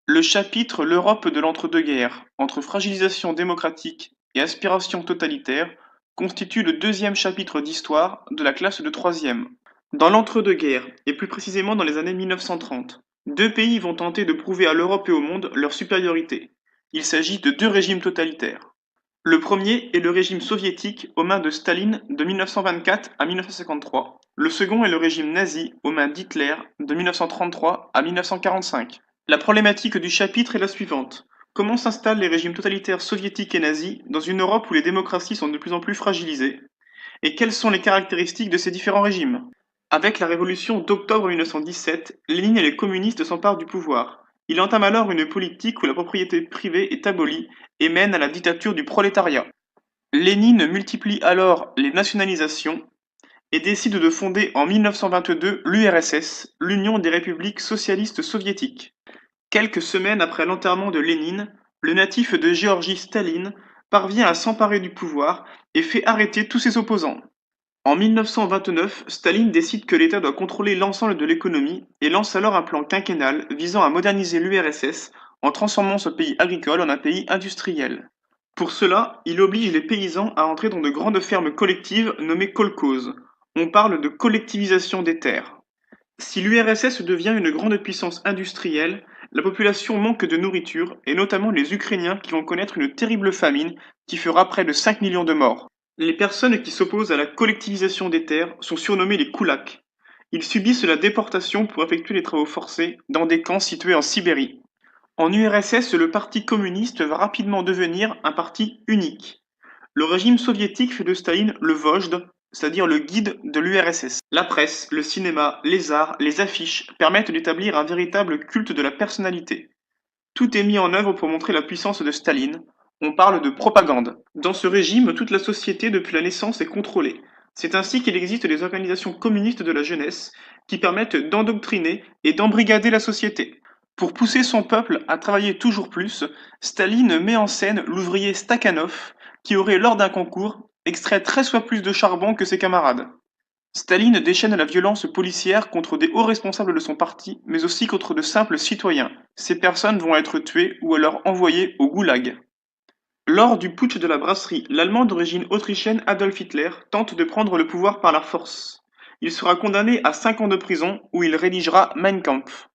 Le chapitre L'Europe de l'entre-deux-guerres, entre fragilisation démocratique et aspiration totalitaire, constitue le deuxième chapitre d'histoire de la classe de troisième. Dans l'entre-deux-guerres, et plus précisément dans les années 1930, deux pays vont tenter de prouver à l'Europe et au monde leur supériorité. Il s'agit de deux régimes totalitaires. Le premier est le régime soviétique aux mains de Staline de 1924 à 1953. Le second est le régime nazi aux mains d'Hitler de 1933 à 1945. La problématique du chapitre est la suivante. Comment s'installent les régimes totalitaires soviétiques et nazis dans une Europe où les démocraties sont de plus en plus fragilisées? Et quelles sont les caractéristiques de ces différents régimes? Avec la révolution d'octobre 1917, Lénine et les communistes s'emparent du pouvoir. Il entame alors une politique où la propriété privée est abolie et mène à la dictature du prolétariat. Lénine multiplie alors les nationalisations et décide de fonder en 1922 l'URSS, l'Union des républiques socialistes soviétiques. Quelques semaines après l'enterrement de Lénine, le natif de Géorgie Staline parvient à s'emparer du pouvoir et fait arrêter tous ses opposants. En 1929, Staline décide que l'État doit contrôler l'ensemble de l'économie et lance alors un plan quinquennal visant à moderniser l'URSS en transformant ce pays agricole en un pays industriel. Pour cela, il oblige les paysans à entrer dans de grandes fermes collectives nommées kolkhozes. On parle de collectivisation des terres. Si l'URSS devient une grande puissance industrielle, la population manque de nourriture, et notamment les Ukrainiens qui vont connaître une terrible famine qui fera près de 5 millions de morts. Les personnes qui s'opposent à la collectivisation des terres sont surnommées les koulaks. Ils subissent la déportation pour effectuer les travaux forcés dans des camps situés en Sibérie. En URSS, le Parti communiste va rapidement devenir un parti unique. Le régime soviétique fait de Staline le vojde, c'est-à-dire le guide de l'URSS. La presse, le cinéma, les arts, les affiches permettent d'établir un véritable culte de la personnalité. Tout est mis en œuvre pour montrer la puissance de Staline. On parle de propagande. Dans ce régime, toute la société depuis la naissance est contrôlée. C'est ainsi qu'il existe des organisations communistes de la jeunesse qui permettent d'endoctriner et d'embrigader la société. Pour pousser son peuple à travailler toujours plus, Staline met en scène l'ouvrier Stakhanov qui aurait, lors d'un concours, extrait 13 fois plus de charbon que ses camarades. Staline déchaîne la violence policière contre des hauts responsables de son parti, mais aussi contre de simples citoyens. Ces personnes vont être tuées ou alors envoyées au goulag. Lors du putsch de la brasserie, l'Allemand d'origine autrichienne Adolf Hitler tente de prendre le pouvoir par la force. Il sera condamné à 5 ans de prison où il rédigera Mein Kampf.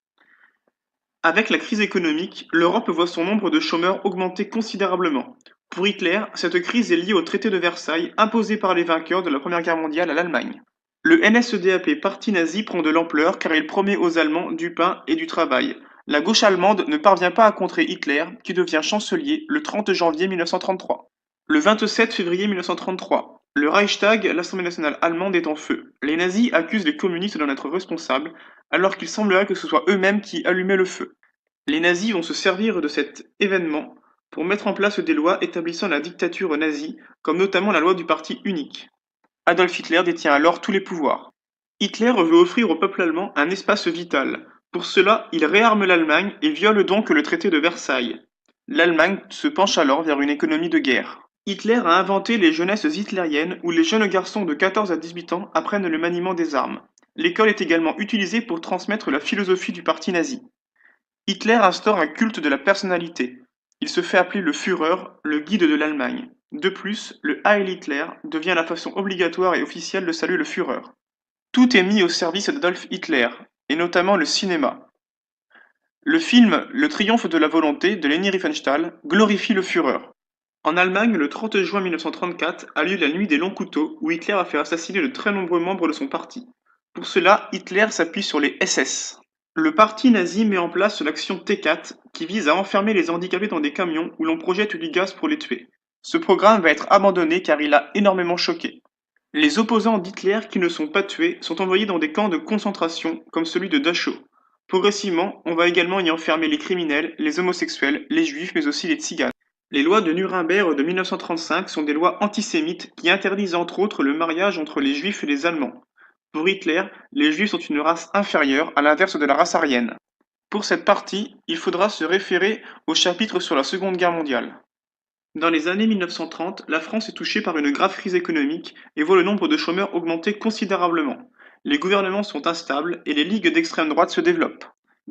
Avec la crise économique, l'Europe voit son nombre de chômeurs augmenter considérablement. Pour Hitler, cette crise est liée au traité de Versailles imposé par les vainqueurs de la Première Guerre mondiale à l'Allemagne. Le NSDAP parti nazi prend de l'ampleur car il promet aux Allemands du pain et du travail. La gauche allemande ne parvient pas à contrer Hitler, qui devient chancelier le 30 janvier 1933. Le 27 février 1933, le Reichstag, l'Assemblée nationale allemande, est en feu. Les nazis accusent les communistes d'en être responsables, alors qu'il semblerait que ce soit eux-mêmes qui allumaient le feu. Les nazis vont se servir de cet événement pour mettre en place des lois établissant la dictature nazie, comme notamment la loi du parti unique. Adolf Hitler détient alors tous les pouvoirs. Hitler veut offrir au peuple allemand un espace vital. Pour cela, il réarme l'Allemagne et viole donc le traité de Versailles. L'Allemagne se penche alors vers une économie de guerre. Hitler a inventé les jeunesses hitlériennes où les jeunes garçons de 14 à 18 ans apprennent le maniement des armes. L'école est également utilisée pour transmettre la philosophie du parti nazi. Hitler instaure un culte de la personnalité. Il se fait appeler le Führer, le guide de l'Allemagne. De plus, le Heil Hitler devient la façon obligatoire et officielle de saluer le Führer. Tout est mis au service d'Adolf Hitler, et notamment le cinéma. Le film Le triomphe de la volonté de Leni Riefenstahl glorifie le Führer. En Allemagne, le 30 juin 1934 a lieu la nuit des longs couteaux où Hitler a fait assassiner de très nombreux membres de son parti. Pour cela, Hitler s'appuie sur les SS. Le parti nazi met en place l'action T4 qui vise à enfermer les handicapés dans des camions où l'on projette du gaz pour les tuer. Ce programme va être abandonné car il a énormément choqué. Les opposants d'Hitler qui ne sont pas tués sont envoyés dans des camps de concentration comme celui de Dachau. Progressivement, on va également y enfermer les criminels, les homosexuels, les juifs mais aussi les tziganes. Les lois de Nuremberg de 1935 sont des lois antisémites qui interdisent entre autres le mariage entre les juifs et les allemands. Pour Hitler, les juifs sont une race inférieure à l'inverse de la race aryenne. Pour cette partie, il faudra se référer au chapitre sur la Seconde Guerre mondiale. Dans les années 1930, la France est touchée par une grave crise économique et voit le nombre de chômeurs augmenter considérablement. Les gouvernements sont instables et les ligues d'extrême droite se développent.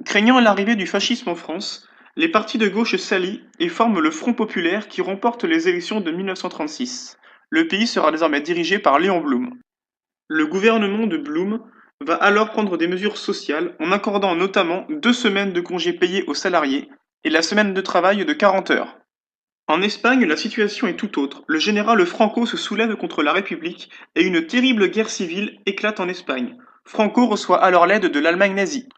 Craignant l'arrivée du fascisme en France, Les partis de gauche s'allient et forment le Front populaire qui remporte les élections de 1936. Le pays sera désormais dirigé par Léon Blum. Le gouvernement de Blum va alors prendre des mesures sociales en accordant notamment 2 semaines de congés payés aux salariés et la semaine de travail de 40 heures. En Espagne, la situation est tout autre. Le général Franco se soulève contre la République et une terrible guerre civile éclate en Espagne. Franco reçoit alors l'aide de l'Allemagne nazie.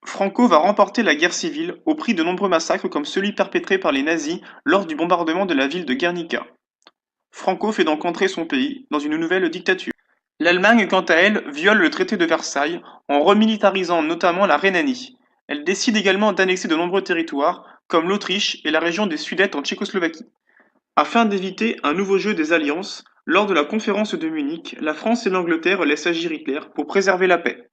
Franco va remporter la guerre civile au prix de nombreux massacres comme celui perpétré par les nazis lors du bombardement de la ville de Guernica. Franco fait donc entrer son pays dans une nouvelle dictature. L'Allemagne, quant à elle, viole le traité de Versailles en remilitarisant notamment la Rhénanie. Elle décide également d'annexer de nombreux territoires, comme l'Autriche et la région des Sudètes en Tchécoslovaquie. Afin d'éviter un nouveau jeu des alliances, lors de la conférence de Munich, la France et l'Angleterre laissent agir Hitler pour préserver la paix.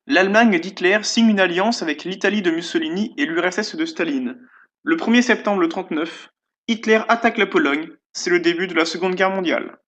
L'Allemagne d'Hitler signe une alliance avec l'Italie de Mussolini et l'URSS de Staline. Le 1er septembre 1939, Hitler attaque la Pologne, c'est le début de la Seconde Guerre mondiale.